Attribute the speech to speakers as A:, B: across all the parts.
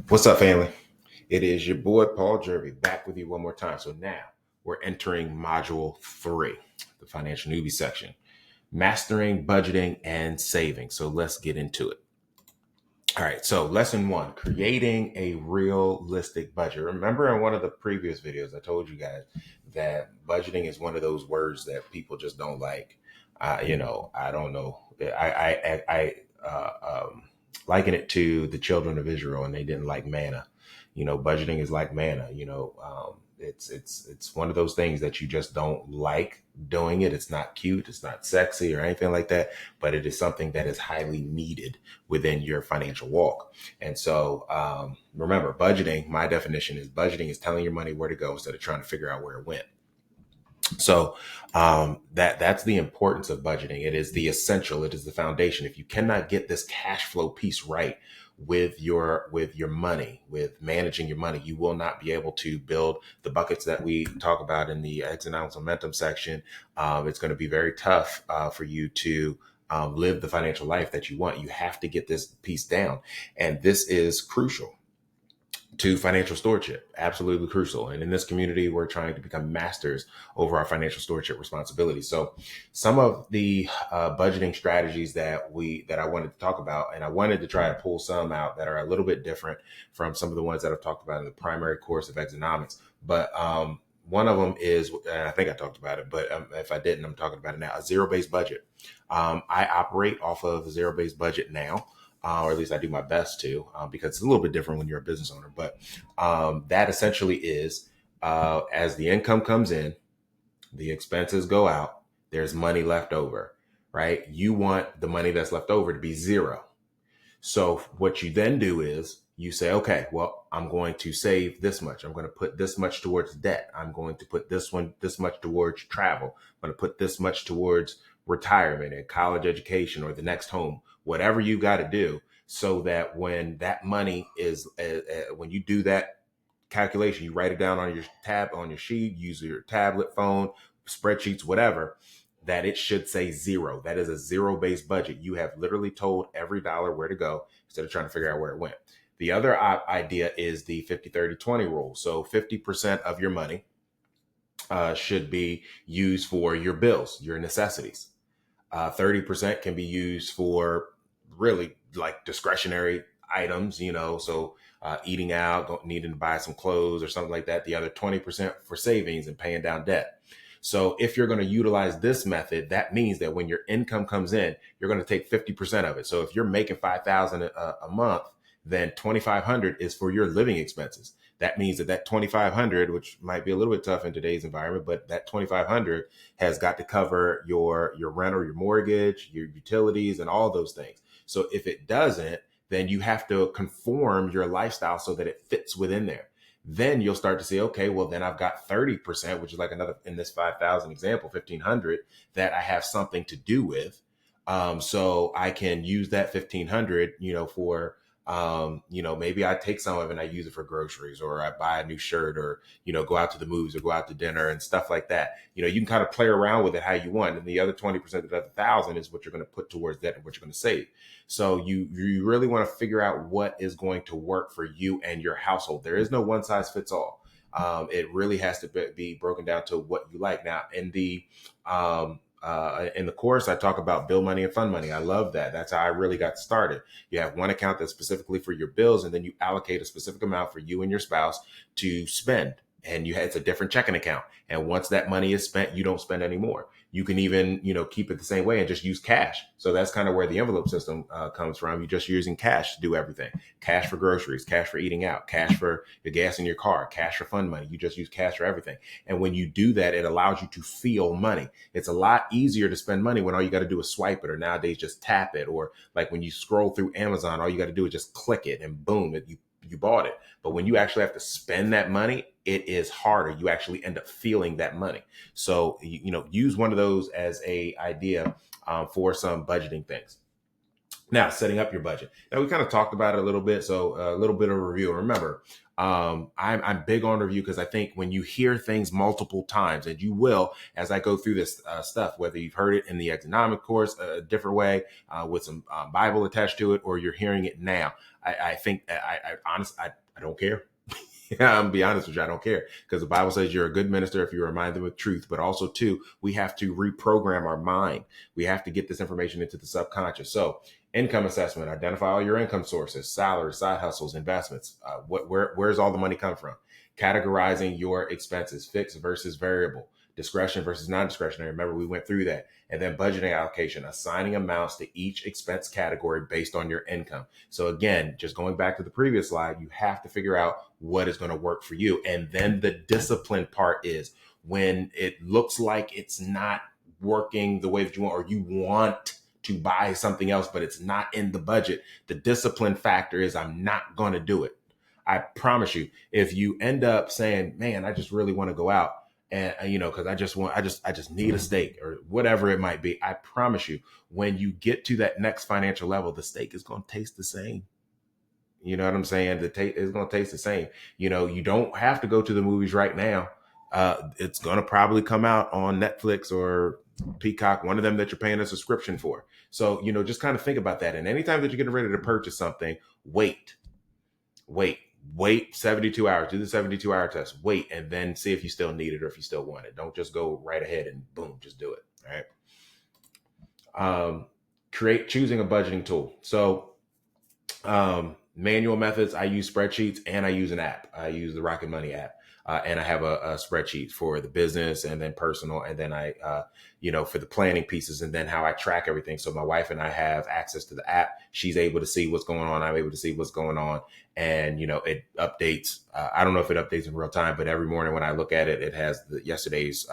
A: What's up, family? It is your boy Paul Jervey back with you one more time. So now we're entering module 3, the financial newbie section, mastering budgeting and saving. So let's get into it. All right. So lesson 1, creating a realistic budget. Remember in one of the previous videos, I told you guys that budgeting is one of those words that people just don't like. I don't know. I liken it to the children of Israel, and they didn't like manna. Budgeting is like manna. It's one of those things that you just don't like doing it. It's not cute. It's not sexy or anything like that, but it is something that is highly needed within your financial walk. And so, remember, budgeting, my definition is budgeting is telling your money where to go instead of trying to figure out where it went. So that's the importance of budgeting. It is the essential. It is the foundation. If you cannot get this cash flow piece right with your money, with managing your money, you will not be able to build the buckets that we talk about in the exit and momentum section. It's going to be very tough for you to live the financial life that you want. You have to get this piece down, and this is crucial to financial stewardship. Absolutely crucial. And in this community, we're trying to become masters over our financial stewardship responsibilities. So some of the budgeting strategies that I wanted to talk about, and I wanted to try to pull some out that are a little bit different from some of the ones that I've talked about in the primary course of economics. But one of them is, and I think I talked about it, but if I didn't, I'm talking about it now, a zero-based budget. I operate off of a zero-based budget now. Or at least I do my best to, because it's a little bit different when you're a business owner. But that essentially is as the income comes in, the expenses go out, there's money left over, right? You want the money that's left over to be zero. So what you then do is you say, okay, well, I'm going to save this much. I'm going to put this much towards debt. I'm going to put this much towards travel. I'm going to put this much towards retirement and college education or the next home, whatever you got to do, so that when that money is, when you do that calculation, you write it down on your sheet, use your tablet, phone, spreadsheets, whatever, that it should say zero. That is a zero-based budget. You have literally told every dollar where to go instead of trying to figure out where it went. The other idea is the 50-30-20 rule. So 50% of your money should be used for your bills, your necessities. 30% can be used for really like discretionary items, so eating out, needing to buy some clothes or something like that. The other 20% for savings and paying down debt. So if you're going to utilize this method, that means that when your income comes in, you're going to take 50% of it. So if you're making $5,000 a month, then 2,500 is for your living expenses. That means that 2,500, which might be a little bit tough in today's environment, but that 2,500 has got to cover your rent or your mortgage, your utilities, and all those things. So if it doesn't, then you have to conform your lifestyle so that it fits within there. Then you'll start to say, okay, well, then I've got 30%, which is like another, in this 5,000 example, 1,500 that I have something to do with. So I can use that 1,500, for, maybe I take some of it and I use it for groceries, or I buy a new shirt, or, go out to the movies or go out to dinner and stuff like that. You can kind of play around with it how you want. And the other 20%, of the 1,000 is what you're going to put towards that and what you're going to save. So you really want to figure out what is going to work for you and your household. There is no one size fits all. It really has to be broken down to what you like. Now, in the course, I talk about bill money and fund money. I love that. That's how I really got started. You have one account that's specifically for your bills, and then you allocate a specific amount for you and your spouse to spend. And it's a different checking account. And once that money is spent, you don't spend anymore. You can even, keep it the same way and just use cash. So that's kind of where the envelope system comes from. You're just using cash to do everything. Cash for groceries, cash for eating out, cash for the gas in your car, cash for fund money. You just use cash for everything. And when you do that, it allows you to feel money. It's a lot easier to spend money when all you got to do is swipe it, or nowadays just tap it. Or like when you scroll through Amazon, all you got to do is just click it and boom, you bought it. But when you actually have to spend that money, it is harder. You actually end up feeling that money. So, use one of those as a idea for some budgeting things. Now, setting up your budget. Now, we kind of talked about it a little bit. So a little bit of a review. Remember, I'm big on review because I think when you hear things multiple times, and you will, as I go through this stuff, whether you've heard it in the economic course a different way with some Bible attached to it, or you're hearing it now, I think I don't care. I'm gonna be honest with you, I don't care, because the Bible says you're a good minister if you remind them of truth. But also, too, we have to reprogram our mind. We have to get this information into the subconscious. So, income assessment: identify all your income sources, salary, side hustles, investments. Where's all the money come from? Categorizing your expenses: fixed versus variable, discretion versus non-discretionary. Remember, we went through that. And then budgeting allocation: assigning amounts to each expense category based on your income. So again, just going back to the previous slide, you have to figure out what is going to work for you. And then the discipline part is when it looks like it's not working the way that you want, or you want to buy something else, but it's not in the budget. The discipline factor is, I'm not going to do it. I promise you, if you end up saying, man, I just really want to go out, and because I just need a steak or whatever it might be, I promise you, when you get to that next financial level, the steak is going to taste the same. You know what I'm saying? It's going to taste the same. You don't have to go to the movies right now. It's going to probably come out on Netflix or Peacock, one of them that you're paying a subscription for. So, just kind of think about that. And anytime that you're getting ready to purchase something, wait 72 hours, do the 72-hour test, wait, and then see if you still need it or if you still want it. Don't just go right ahead and boom, just do it. All right. Choosing a budgeting tool. So, manual methods: I use spreadsheets and I use an app. I use the Rocket Money app. And I have a spreadsheet for the business and then personal. And then I, for the planning pieces, and then how I track everything. So my wife and I have access to the app. She's able to see what's going on. I'm able to see what's going on. And, it updates. I don't know if it updates in real time, but every morning when I look at it, it has yesterday's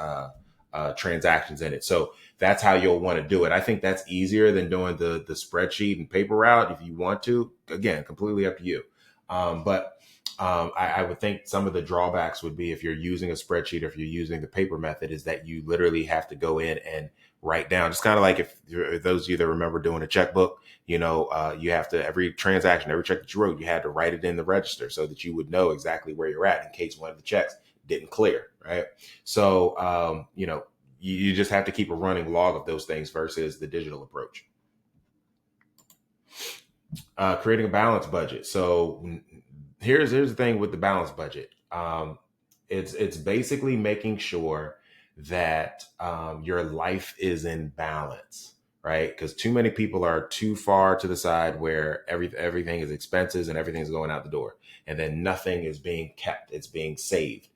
A: transactions in it. So that's how you'll want to do it. I think that's easier than doing the spreadsheet and paper route. If you want to, again, completely up to you. But I would think some of the drawbacks would be, if you're using a spreadsheet or if you're using the paper method, is that you literally have to go in and write down. Just kind of like if those of you that remember doing a checkbook, you have to, every transaction, every check that you wrote, you had to write it in the register so that you would know exactly where you're at in case one of the checks didn't clear. Right. So, you just have to keep a running log of those things versus the digital approach. Creating a balanced budget. So here's the thing with the balanced budget. It's basically making sure that your life is in balance, right? Because too many people are too far to the side where everything is expenses and everything's going out the door, and then nothing is being kept. It's being saved.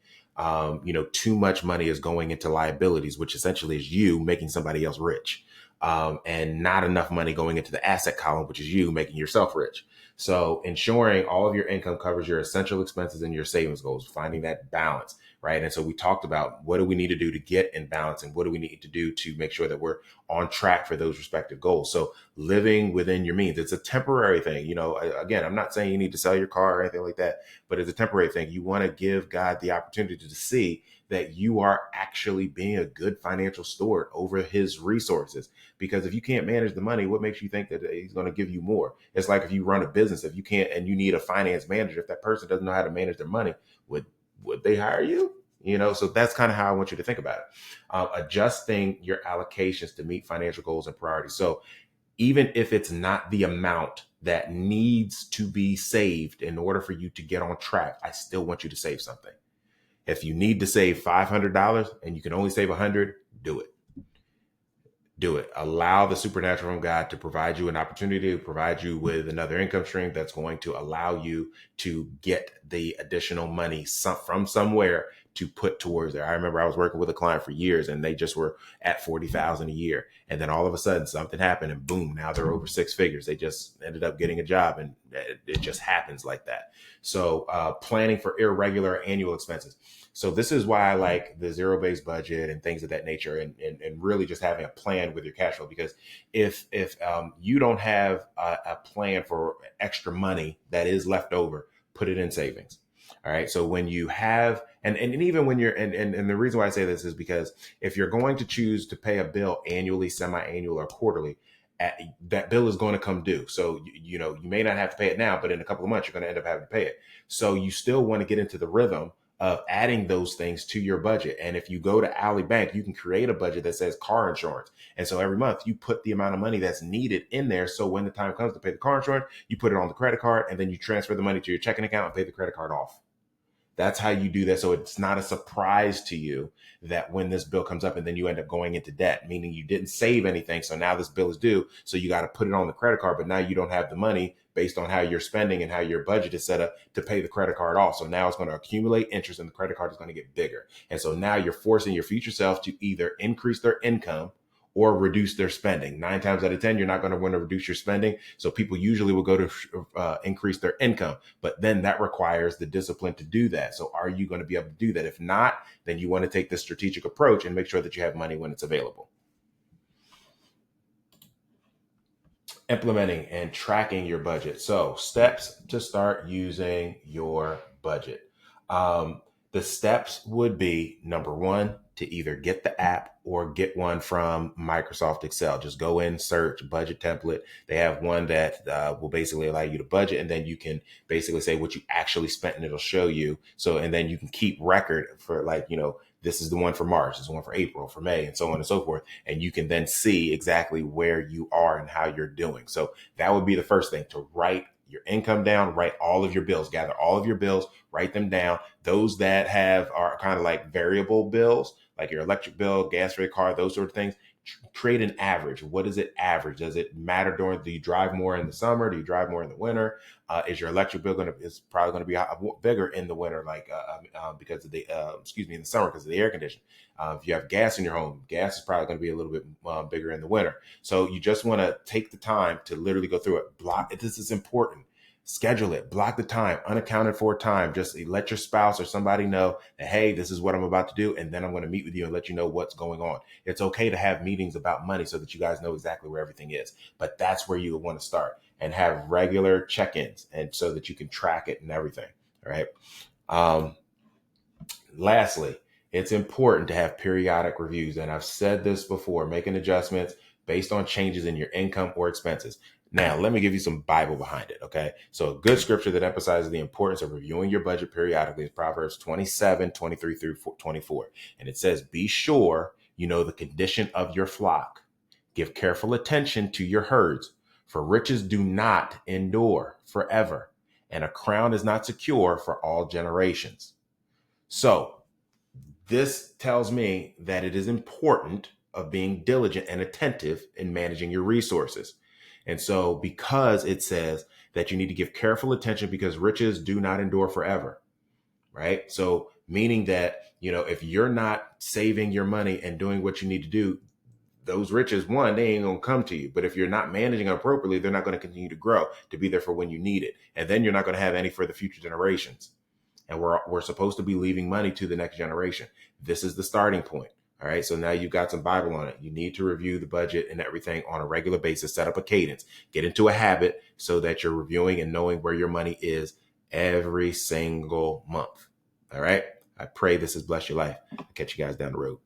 A: Too much money is going into liabilities, which essentially is you making somebody else rich, and not enough money going into the asset column, which is you making yourself rich. So ensuring all of your income covers your essential expenses and your savings goals, finding that balance, right? And so we talked about, what do we need to do to get in balance, and what do we need to do to make sure that we're on track for those respective goals. So living within your means, it's a temporary thing. Again, I'm not saying you need to sell your car or anything like that, but it's a temporary thing. You want to give God the opportunity to see that you are actually being a good financial steward over his resources. Because if you can't manage the money, what makes you think that he's going to give you more? It's like if you run a business, if you can't, and you need a finance manager, if that person doesn't know how to manage their money, would they hire you? So that's kind of how I want you to think about it. Adjusting your allocations to meet financial goals and priorities. So even if it's not the amount that needs to be saved in order for you to get on track, I still want you to save something. If you need to save $500 and you can only save $100, do it. Do it. Allow the supernatural from God to provide you an opportunity, to provide you with another income stream that's going to allow you to get the additional money from somewhere to put towards there. I remember I was working with a client for years, and they just were at $40,000 a year. And then all of a sudden something happened, and boom, now they're over six figures. They just ended up getting a job, and it just happens like that. So planning for irregular annual expenses. So this is why I like the zero-based budget and things of that nature, and really just having a plan with your cash flow. Because if you don't have a plan for extra money that is left over, put it in savings. All right. So when you have, and even when you're, and the reason why I say this is because if you're going to choose to pay a bill annually, semi-annual, or quarterly, that bill is going to come due. So, you may not have to pay it now, but in a couple of months, you're going to end up having to pay it. So you still want to get into the rhythm of adding those things to your budget. And if you go to Ally Bank, you can create a budget that says car insurance. And so every month you put the amount of money that's needed in there. So when the time comes to pay the car insurance, you put it on the credit card and then you transfer the money to your checking account and pay the credit card off. That's how you do that. So it's not a surprise to you that when this bill comes up and then you end up going into debt, meaning you didn't save anything. So now this bill is due. So you got to put it on the credit card, but now you don't have the money based on how you're spending and how your budget is set up to pay the credit card off. So now it's going to accumulate interest and the credit card is going to get bigger. And so now you're forcing your future self to either increase their income or reduce their spending. 9 times out of 10, you're not going to want to reduce your spending. So people usually will go to increase their income, but then that requires the discipline to do that. So are you going to be able to do that? If not, then you want to take this strategic approach and make sure that you have money when it's available. Implementing and tracking your budget. So steps to start using your budget. The steps would be, number one, to either get the app or get one from Microsoft Excel. Just go in, search budget template. They have one that will basically allow you to budget, and then you can basically say what you actually spent and it'll show you. So, and then you can keep record for, like, you know, this is the one for March, this is the one for April, for May, and so on and so forth. And you can then see exactly where you are and how you're doing. So that would be the first thing, to write your income down, write all of your bills, gather all of your bills, write them down. Those that are kind of like variable bills, like your electric bill, gas for your car, those sort of things, create an average. What is it average? Does it matter do you drive more in the summer? Do you drive more in the winter? Is your electric bill is probably going to be bigger in the winter, like because of the, in the summer because of the air conditioning. If you have gas in your home, gas is probably going to be a little bit bigger in the winter. So you just want to take the time to literally go through it. Block it. This is important. Schedule it, block the time, unaccounted for time. Just let your spouse or somebody know that, hey, this is what I'm about to do. And then I'm going to meet with you and let you know what's going on. It's okay to have meetings about money so that you guys know exactly where everything is. But that's where you would want to start, and have regular check-ins, and so that you can track it and everything. All right. Lastly, it's important to have periodic reviews. And I've said this before, making adjustments based on changes in your income or expenses. Now, let me give you some Bible behind it, okay? So a good scripture that emphasizes the importance of reviewing your budget periodically is Proverbs 27:23 through 24. And it says, be sure you know the condition of your flock. Give careful attention to your herds, for riches do not endure forever, and a crown is not secure for all generations. So this tells me that it is important of being diligent and attentive in managing your resources. And so because it says that you need to give careful attention because riches do not endure forever, right? So meaning that, you know, if you're not saving your money and doing what you need to do, those riches, one, they ain't going to come to you. But if you're not managing appropriately, they're not going to continue to grow to be there for when you need it. And then you're not going to have any for the future generations. And we're supposed to be leaving money to the next generation. This is the starting point. All right. So now you've got some Bible on it. You need to review the budget and everything on a regular basis, set up a cadence, get into a habit so that you're reviewing and knowing where your money is every single month. All right. I pray this has blessed your life. I'll catch you guys down the road.